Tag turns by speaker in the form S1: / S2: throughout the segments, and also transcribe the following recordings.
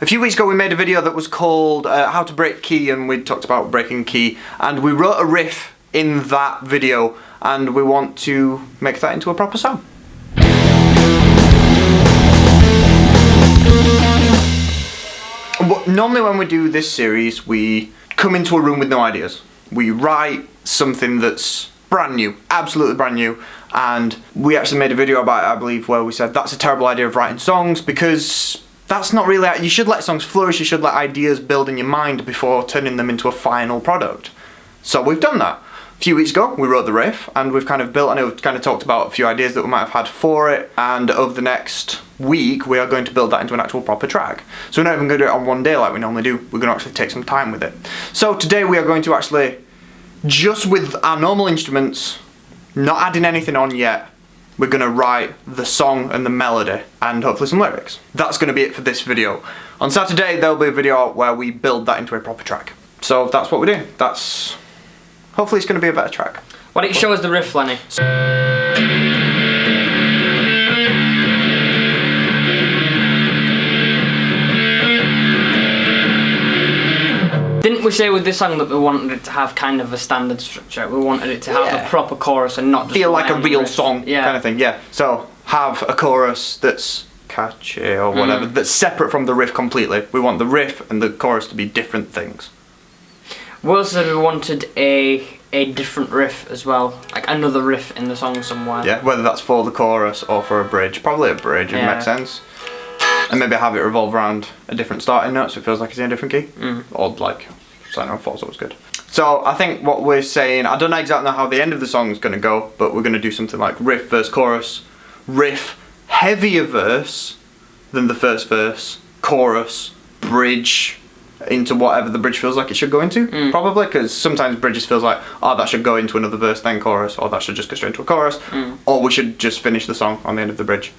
S1: A few weeks ago we made a video that was called How to Break Key, and we talked about breaking key, and we wrote a riff in that video and we want to make that into a proper song. Normally when we do this series we come into a room with no ideas. We write something that's brand new, absolutely brand new, and we actually made a video about it, I believe, where we said that's a terrible idea of writing songs because that's not really, you should let songs flourish, you should let ideas build in your mind before turning them into a final product. So we've done that. A few weeks ago we wrote the riff and we've kind of built on it, we've kind of talked about a few ideas that we might have had for it, and over the next week we are going to build that into an actual proper track. So we're not even going to do it on one day like we normally do, we're going to actually take some time with it. So today we are going to actually, just with our normal instruments, not adding anything on yet, we're going to write the song and the melody and hopefully some lyrics. That's going to be it for this video. On Saturday there'll be a video where we build that into a proper track. So that's what we're doing. That's, hopefully it's going to be a better track.
S2: Why don't you show us the riff, Lenny? Didn't we say with this song that we wanted it to have kind of a standard structure? We wanted it to have a proper chorus and not just
S1: feel like a real
S2: riff.
S1: song kind of thing, yeah. So have a chorus that's catchy or whatever, that's separate from the riff completely. We want the riff and the chorus to be different things.
S2: We also said we wanted a different riff as well, like another riff in the song somewhere.
S1: Yeah, whether that's for the chorus or for a bridge. Probably a bridge, it makes sense. And maybe have it revolve around a different starting note so it feels like it's in a different key. Or like, so I know, four's always good. So I think what we're saying, I don't know exactly how the end of the song is going to go, but we're going to do something like riff, verse, chorus, riff, heavier verse than the first verse, chorus, bridge, into whatever the bridge feels like it should go into, probably, because sometimes bridges feels like, oh, that should go into another verse then chorus, or that should just go straight into a chorus, or we should just finish the song on the end of the bridge.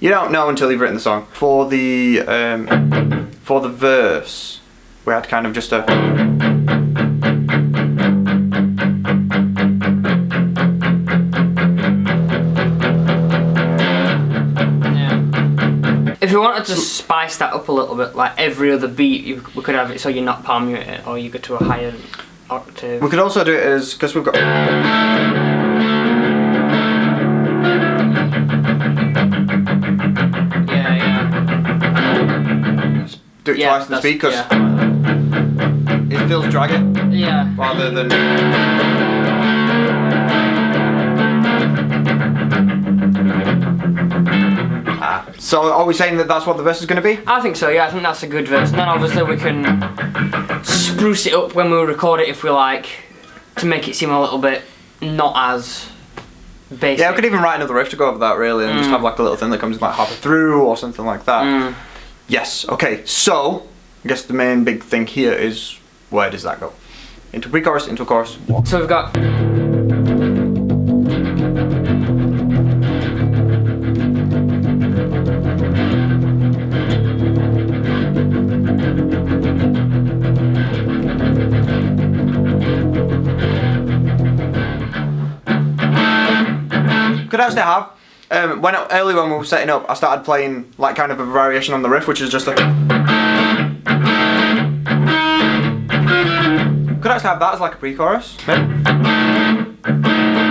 S1: You don't know until you've written the song. For the verse, we had kind of just a...
S2: If you wanted to spice that up a little bit, like every other beat, we could have it so you're not palm muting it, or you go to a higher octave.
S1: We could also do it as, because we've got... Do it twice the speed, because it feels draggy.
S2: Yeah.
S1: Rather than... So are we saying that that's what the verse is going to be?
S2: I think so, yeah, I think that's a good verse. And then obviously we can spruce it up when we record it if we like, to make it seem a little bit not as basic.
S1: Yeah, we could even write another riff to go over that, really, and just have like a little thing that comes like halfway through or something like that. Yes, okay, so I guess the main big thing here is, where does that go? Into pre-chorus, into a chorus, what?
S2: So we've got...
S1: Could actually have, early when we were setting up, I started playing like kind of a variation on the riff, which is just like... Could actually have that as like a pre-chorus, maybe.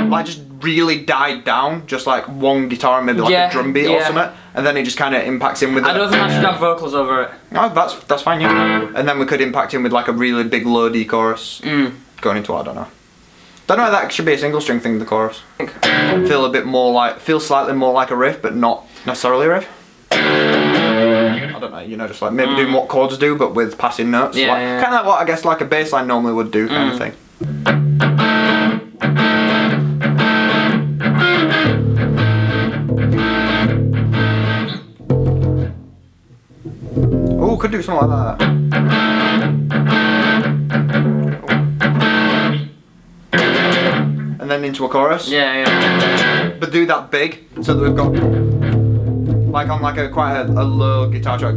S1: Like just really died down, just like one guitar and maybe like a drum beat or something, and then it just kind of impacts in with...
S2: I don't think I should have vocals over it.
S1: No, that's fine, yeah. And then we could impact in with like a really big low D chorus, going into, I don't know. Don't know if that should be a single string thing, the chorus. Feel a bit more like, feel slightly more like a riff, but not necessarily a riff. I don't know, you know, just like maybe doing what chords do, but with passing notes. Kind of like what I guess like a bass line normally would do, kind of thing. Oh, could do something like that. And then into a chorus. But do that big, so that we've got like on like quite a low guitar track.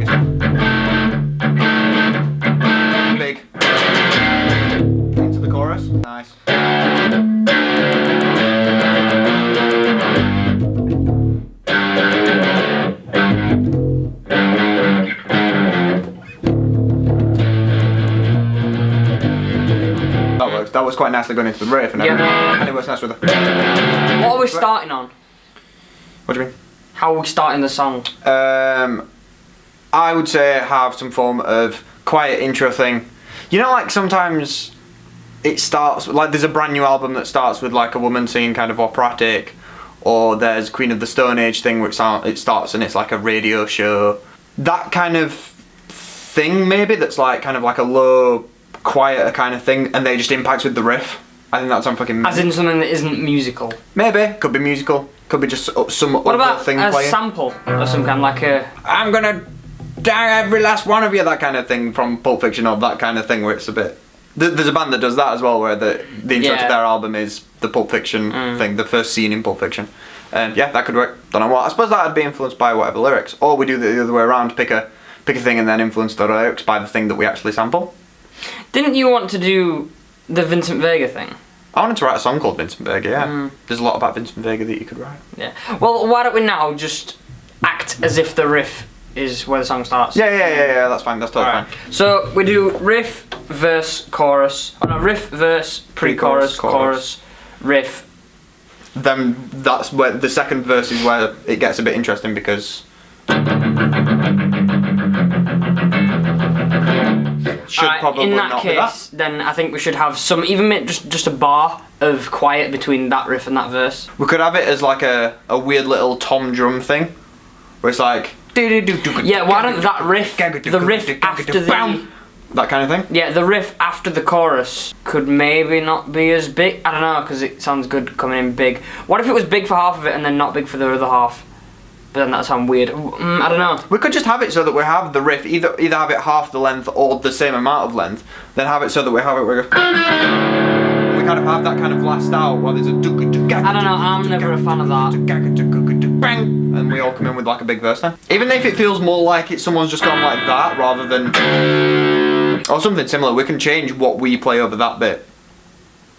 S1: Big. Into the chorus. Nice. works quite nicely going into the riff and everything. And it works nice with the...
S2: What are we starting on?
S1: What do you mean?
S2: How are we starting the song?
S1: I would say have some form of quiet intro thing. You know, like sometimes it starts, like there's a brand new album that starts with like a woman singing kind of operatic, or there's Queen of the Stone Age thing which it starts and it's like a radio show. That kind of thing maybe, that's like kind of like a low, quieter kind of thing, and they just impacts with the riff. I think that's on fucking...
S2: As in something that isn't musical?
S1: Maybe, could be musical, could be just some
S2: what
S1: other
S2: about
S1: thing
S2: a
S1: playing.
S2: sample or some kind, like a...
S1: I'm gonna die every last one of you, that kind of thing from Pulp Fiction, or that kind of thing where it's a bit... There's a band that does that as well, where the intro to their album is the Pulp Fiction thing, the first scene in Pulp Fiction. Yeah, that could work. Don't know what. I suppose that would be influenced by whatever lyrics. Or we do the other way around, pick a thing and then influence the lyrics by the thing that we actually sample.
S2: Didn't you want to do the Vincent Vega thing?
S1: I wanted to write a song called Vincent Vega, yeah. There's a lot about Vincent Vega that you could write.
S2: Yeah. Well, why don't we now just act as if the riff is where the song starts?
S1: Yeah, that's fine, that's totally fine.
S2: So we do riff, verse, chorus. Oh no, riff, verse, pre-chorus, chorus, riff.
S1: Then that's where the second verse is where it gets a bit interesting, because should probably
S2: in that
S1: not
S2: case,
S1: be that.
S2: then I think we should have some, even just a bar of quiet between that riff and that verse.
S1: We could have it as like a weird little tom drum thing, where it's like...
S2: Yeah, why don't that riff, the riff after the...
S1: That kind of thing?
S2: Yeah, the riff after the chorus could maybe not be as big. I don't know, because it sounds good coming in big. What if it was big for half of it and then not big for the other half? But then that sounds weird. I don't know.
S1: We could just have it so that we have the riff, either have it half the length or the same amount of length, then have it so that we have it where we kind of have that kind of last out while there's a... I
S2: don't know, I'm never a fan of that.
S1: Bang! And we all come in with like a big verse then. Even if it feels more like someone's just gone like that rather than... Or something similar, we can change what we play over that bit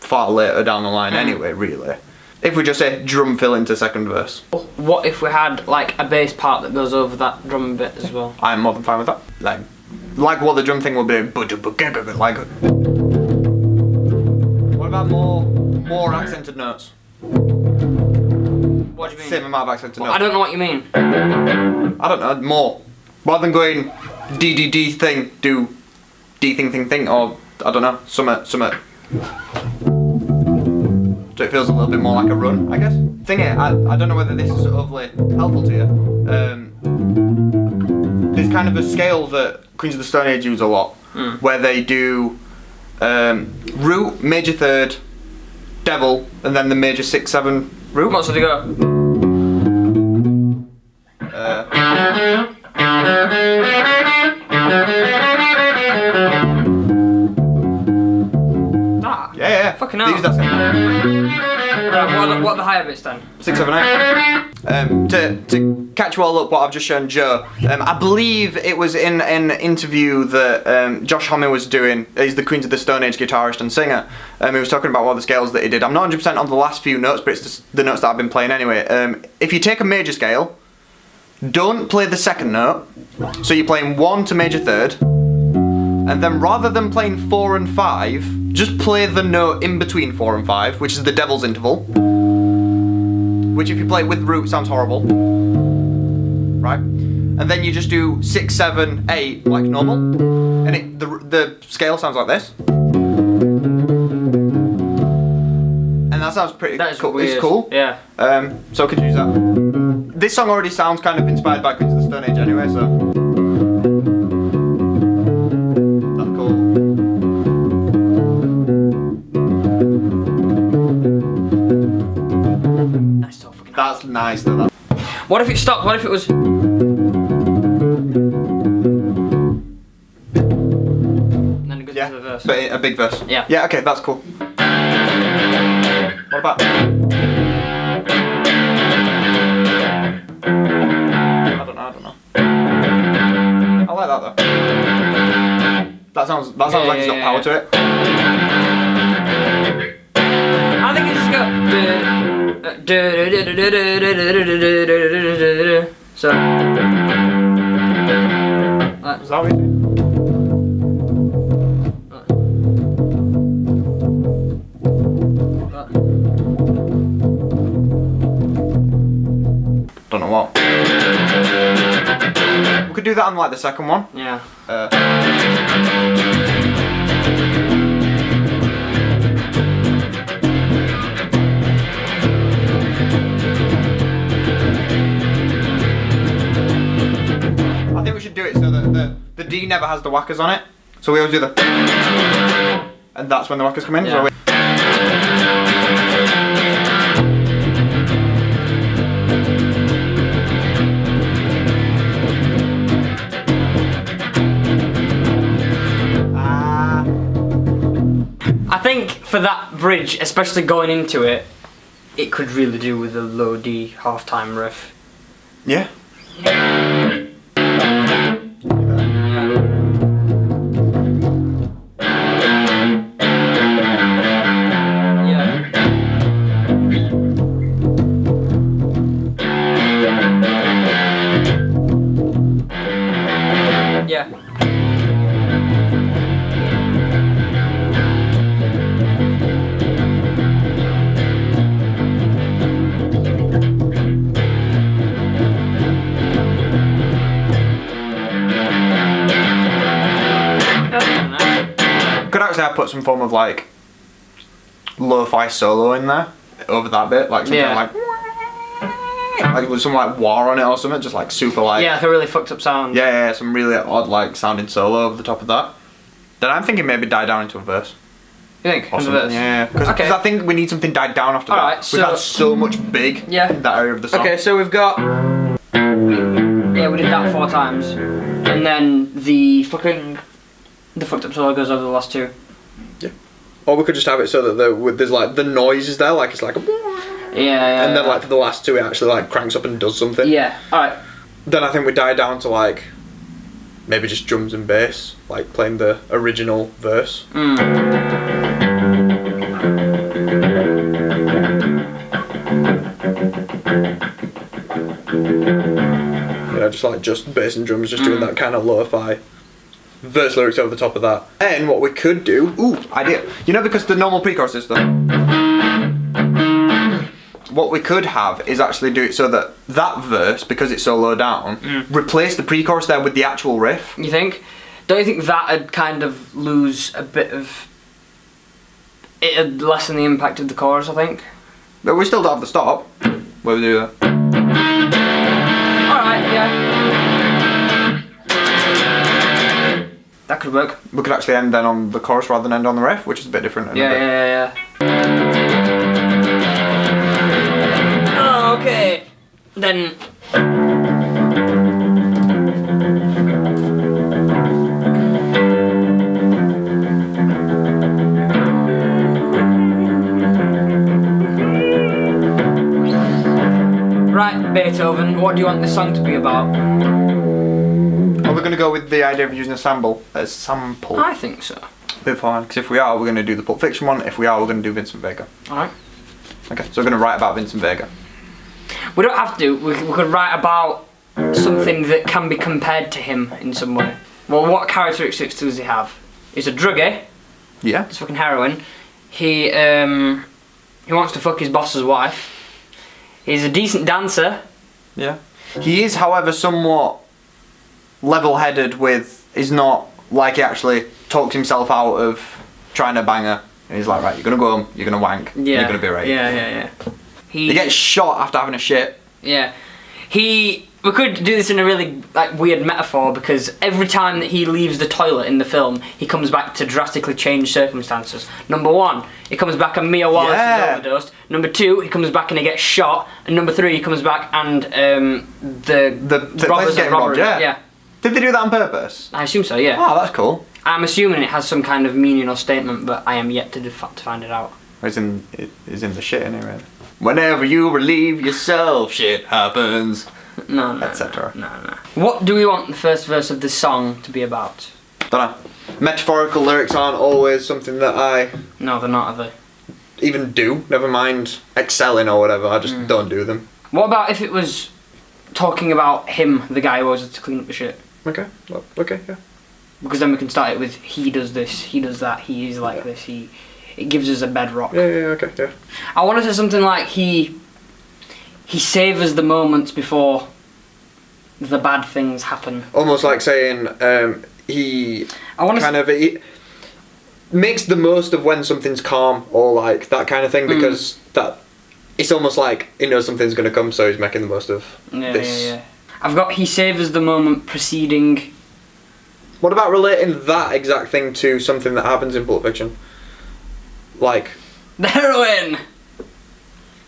S1: far later down the line anyway, really. If we just say drum fill into second verse.
S2: What if we had like a bass part that goes over that drum bit as well?
S1: I'm more than fine with that. Like what the drum thing will be. Like... What about more accented notes?
S2: What do you mean?
S1: Same amount of accented notes.
S2: I don't know what you mean.
S1: I don't know, more. Rather than going D thing, do D thing, or I don't know, summit. So it feels a little bit more like a run, I guess. Thing is, I don't know whether this is overly helpful to you. There's kind of a scale that Queens of the Stone Age use a lot, where they do root, major third, devil, and then the major 6/7 root.
S2: What, so they go? Yeah. Fucking hell.
S1: They use that scale.
S2: Right, what are the higher bits then?
S1: 6, 7, 8. To catch you all up, what I've just shown Joe, I believe it was in an interview that Josh Homme was doing. He's the Queens of the Stone Age guitarist and singer. He was talking about all the scales that he did. I'm not 100% on the last few notes, but it's just the notes that I've been playing anyway. If you take a major scale, don't play the second note. So you're playing 1 to major third, and then rather than playing 4 and 5, just play the note in between 4 and 5, which is the devil's interval. Which if you play it with root sounds horrible. Right? And then you just do 6, 7, 8 like normal. And the scale sounds like this. And that sounds pretty cool.
S2: Weird.
S1: It's cool.
S2: Yeah.
S1: So I could use that. This song already sounds kind of inspired by Queens of the Stone Age anyway, so... That's cool.
S2: That's so fucking
S1: That's nice though. That.
S2: What if it stopped? What if it was... And then it goes into the verse.
S1: But a big verse.
S2: Yeah.
S1: Yeah, okay, that's cool. What about... I don't know. I like that though. That sounds like it's got power to it.
S2: I think it's just go... So...
S1: Is that what you do that on like the second one.
S2: Yeah.
S1: I think we should do it so that the D never has the whackers on it. So we always do the, and that's when the whackers come in.
S2: Yeah. I think for that bridge, especially going into it, it could really do with a low D halftime riff.
S1: Yeah. Could actually have put some form of like lo-fi solo in there over that bit, like something like with some like war on it or something, just like super like
S2: like a really fucked up sound.
S1: Yeah, some really odd like sounding solo over the top of that. Then I'm thinking maybe die down into a verse.
S2: You think?
S1: Or something. Yeah, because I think we need something died down after that.
S2: Right,
S1: We've had so much big in that area of the song.
S2: Okay, so we've got we did that 4 times, and then the fucked up solo goes over the last 2.
S1: Yeah. Or we could just have it so that there's like the noise is there, like it's like a
S2: and
S1: then like for the last 2 it actually like cranks up and does something.
S2: Yeah. All right.
S1: Then I think we die down to like maybe just drums and bass, like playing the original verse. You know, just bass and drums, just doing that kind of lo-fi verse lyrics over the top of that. And what we could do, idea. You know, because the normal pre-chorus is the, what we could have is actually do it so that that verse, because it's so low down, replace the pre-chorus there with the actual riff.
S2: You think? Don't you think that'd kind of lose a bit of... It'd lessen the impact of the chorus, I think.
S1: But we still don't have the stop, where we do that.
S2: Alright, yeah. That could work.
S1: We could actually end then on the chorus rather than end on the riff, which is a bit different.
S2: Yeah. Oh, okay. Then... Right, Beethoven, what do you want this song to be about?
S1: Are we going to go with the idea of using a sample? I
S2: think so.
S1: Bit fine, because if we are, we're going to do the Pulp Fiction one. If we are, we're going to do Vincent Vega.
S2: Alright.
S1: Okay, so we're going to write about Vincent Vega.
S2: We don't have to. We could write about something that can be compared to him in some way. Well, what characteristics does he have? He's a druggie.
S1: Yeah.
S2: He's fucking heroin. He wants to fuck his boss's wife. He's a decent dancer.
S1: Yeah. He is, however, somewhat level-headed with, is not like he actually talks himself out of trying to bang her. And he's like, right, you're going to go home, you're going to wank, you're going to be right.
S2: Yeah.
S1: He gets shot after having a shit.
S2: Yeah. We could do this in a really weird metaphor, because every time that he leaves the toilet in the film, he comes back to drastically changed circumstances. Number 1, he comes back and Mia Wallace is overdosed. Number 2, he comes back and he gets shot. And number 3, he comes back and the robbers
S1: get robbed. Yeah. Did they do that on purpose?
S2: I assume so. Yeah.
S1: Oh, that's cool.
S2: I'm assuming it has some kind of meaning or statement, but I am yet to find it out.
S1: It's in the shit anyway. Whenever you relieve yourself, shit happens.
S2: No.
S1: Etc.
S2: No. What do we want the first verse of this song to be about?
S1: Don't know. Metaphorical lyrics aren't always something that I...
S2: No, they're not, are they?
S1: Even do. Never mind excelling or whatever. I just don't do them.
S2: What about if it was talking about him, the guy who always has to clean up the shit?
S1: Okay. Well, okay, yeah.
S2: Because then we can start it with he does this, he does that, he is like this, it gives us a bedrock.
S1: Yeah, okay, yeah.
S2: I want to say something like he savors the moments before the bad things happen.
S1: Almost like saying he makes the most of when something's calm, or like that kind of thing, because that it's almost like he knows something's going to come, so he's making the most of this.
S2: Yeah. I've got he savours the moment preceding.
S1: What about relating that exact thing to something that happens in Pulp Fiction? Like
S2: The heroine!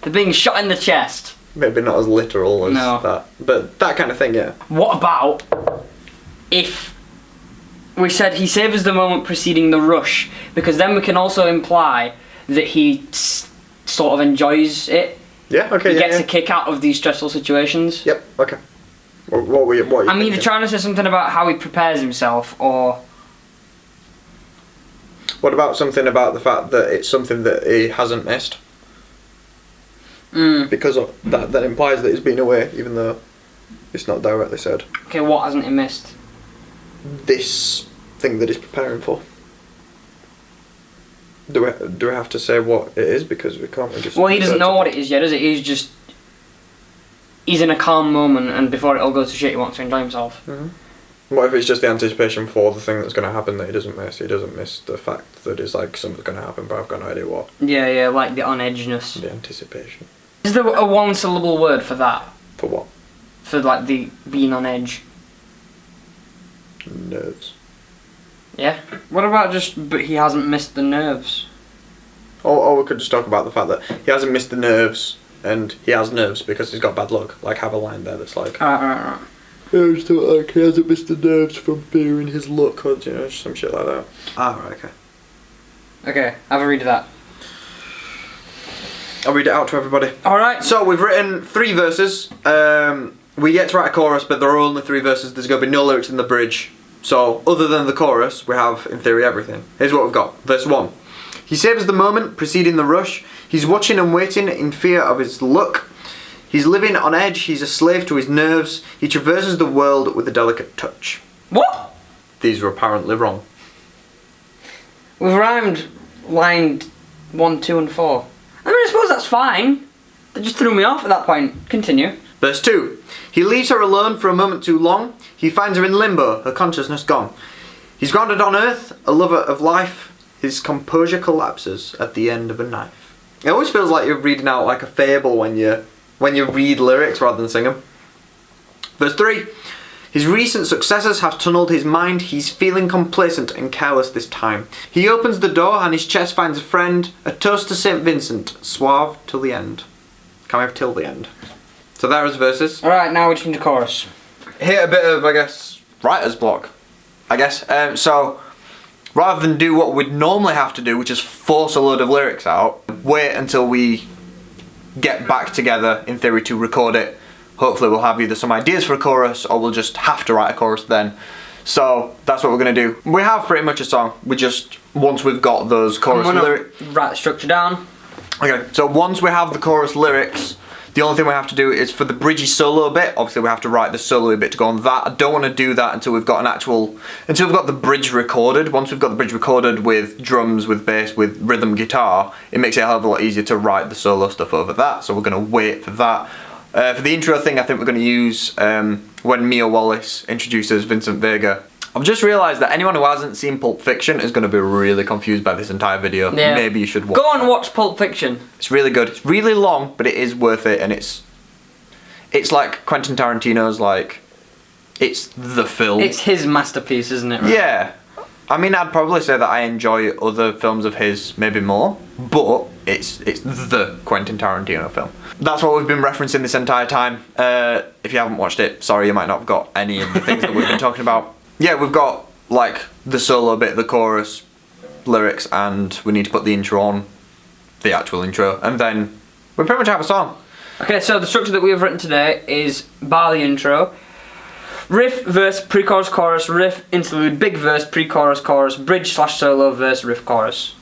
S2: They're being shot in the chest.
S1: maybe not as literal as that, but that kind of thing, yeah.
S2: What about if we said he savours the moment preceding the rush? Because then we can also imply that he sort of enjoys it.
S1: Yeah, okay,
S2: He gets a kick out of these stressful situations.
S1: Yep, okay. What are you
S2: I'm either
S1: thinking?
S2: trying to say something about how he prepares himself, or...
S1: What about something about the fact that it's something that he hasn't missed? Because that implies that he's been away, even though it's not directly said.
S2: Okay, what hasn't he missed?
S1: This thing that he's preparing for. Do we have to say what it is? Because we can't just...
S2: Well, he doesn't know what it is yet, does it? He's in a calm moment, and before it all goes to shit, he wants to enjoy himself.
S1: What if it's just the anticipation for the thing that's going to happen that he doesn't miss? He doesn't miss the fact that it's like something's going to happen, but I've got no idea what.
S2: Yeah, like the on-edgeness.
S1: The anticipation.
S2: Is there a one-syllable word for that?
S1: For what?
S2: For like the being on edge?
S1: Nerves.
S2: Yeah. What about but he hasn't missed the nerves?
S1: Or we could just talk about the fact that he hasn't missed the nerves, and he has nerves because he's got bad luck. Like, have a line there that's like...
S2: Right.
S1: Yeah, just like he hasn't missed the nerves from fearing his luck, or some shit like that. Right, okay.
S2: Okay, have a read of that.
S1: I'll read it out to everybody.
S2: Alright.
S1: So, we've written 3 verses. We get to write a chorus, but there are only 3 verses. There's going to be no lyrics in the bridge. So, other than the chorus, we have, in theory, everything. Here's what we've got. Verse 1. He savours the moment preceding the rush. He's watching and waiting in fear of his luck. He's living on edge. He's a slave to his nerves. He traverses the world with a delicate touch.
S2: What?
S1: These are apparently wrong.
S2: We've rhymed line 1, 2 and 4. I mean, I suppose that's fine. They just threw me off at that point. Continue.
S1: Verse 2. He leaves her alone for a moment too long. He finds her in limbo, her consciousness gone. He's grounded on earth, a lover of life. His composure collapses at the end of a knife. It always feels like you're reading out like a fable when you read lyrics rather than sing them. Verse 3. His recent successes have tunnelled his mind. He's feeling complacent and careless this time. He opens the door and his chest finds a friend. A toast to St. Vincent, suave till the end. Can we have till the end? So there is verses.
S2: Alright, now we're just into chorus.
S1: Hit a bit of, I guess, writer's block. I guess. So, rather than do what we'd normally have to do, which is force a load of lyrics out, wait until we get back together, in theory, to record it. Hopefully we'll have either some ideas for a chorus, or we'll just have to write a chorus then. So, that's what we're going to do. We have pretty much a song. We just, once we've got those chorus lyrics...
S2: Write the structure down.
S1: Okay, so once we have the chorus lyrics, the only thing we have to do is for the bridgey solo bit, obviously we have to write the solo bit to go on that. I don't want to do that until we've got until we've got the bridge recorded. Once we've got the bridge recorded with drums, with bass, with rhythm guitar, it makes it a hell of a lot easier to write the solo stuff over that, so we're going to wait for that. For the intro thing, I think we're going to use when Mia Wallace introduces Vincent Vega. I've just realised that anyone who hasn't seen Pulp Fiction is going to be really confused by this entire video.
S2: Yeah.
S1: Maybe you should watch
S2: Go and watch Pulp Fiction.
S1: It's really good. It's really long, but it is worth it, and it's like Quentin Tarantino's, like, it's the film.
S2: It's his masterpiece, isn't it? Right?
S1: Yeah. I mean, I'd probably say that I enjoy other films of his maybe more, but it's the Quentin Tarantino film. That's what we've been referencing this entire time. If you haven't watched it, sorry, you might not have got any of the things that we've been talking about. Yeah, we've got, like, the solo bit, the chorus, lyrics, and we need to put the intro on, the actual intro, and then we pretty much have a song.
S2: Okay, so the structure that we have written today is bar the intro, riff, verse, pre-chorus, chorus, riff, interlude, big verse, pre-chorus, chorus, bridge / solo, verse, riff, chorus.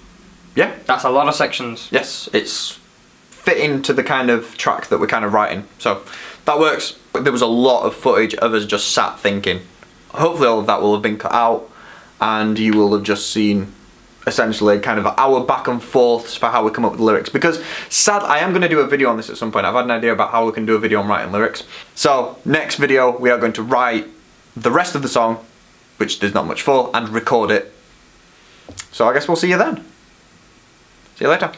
S1: Yeah.
S2: That's a lot of sections.
S1: Yes, it's fitting to the kind of track that we're kind of writing, so that works. There was a lot of footage of us just sat thinking. Hopefully all of that will have been cut out, and you will have just seen essentially kind of our back and forths for how we come up with lyrics, because sadly I am going to do a video on this at some point. I've had an idea about how we can do a video on writing lyrics. So next video we are going to write the rest of the song, which there's not much for, and record it. So I guess we'll see you then. See you later.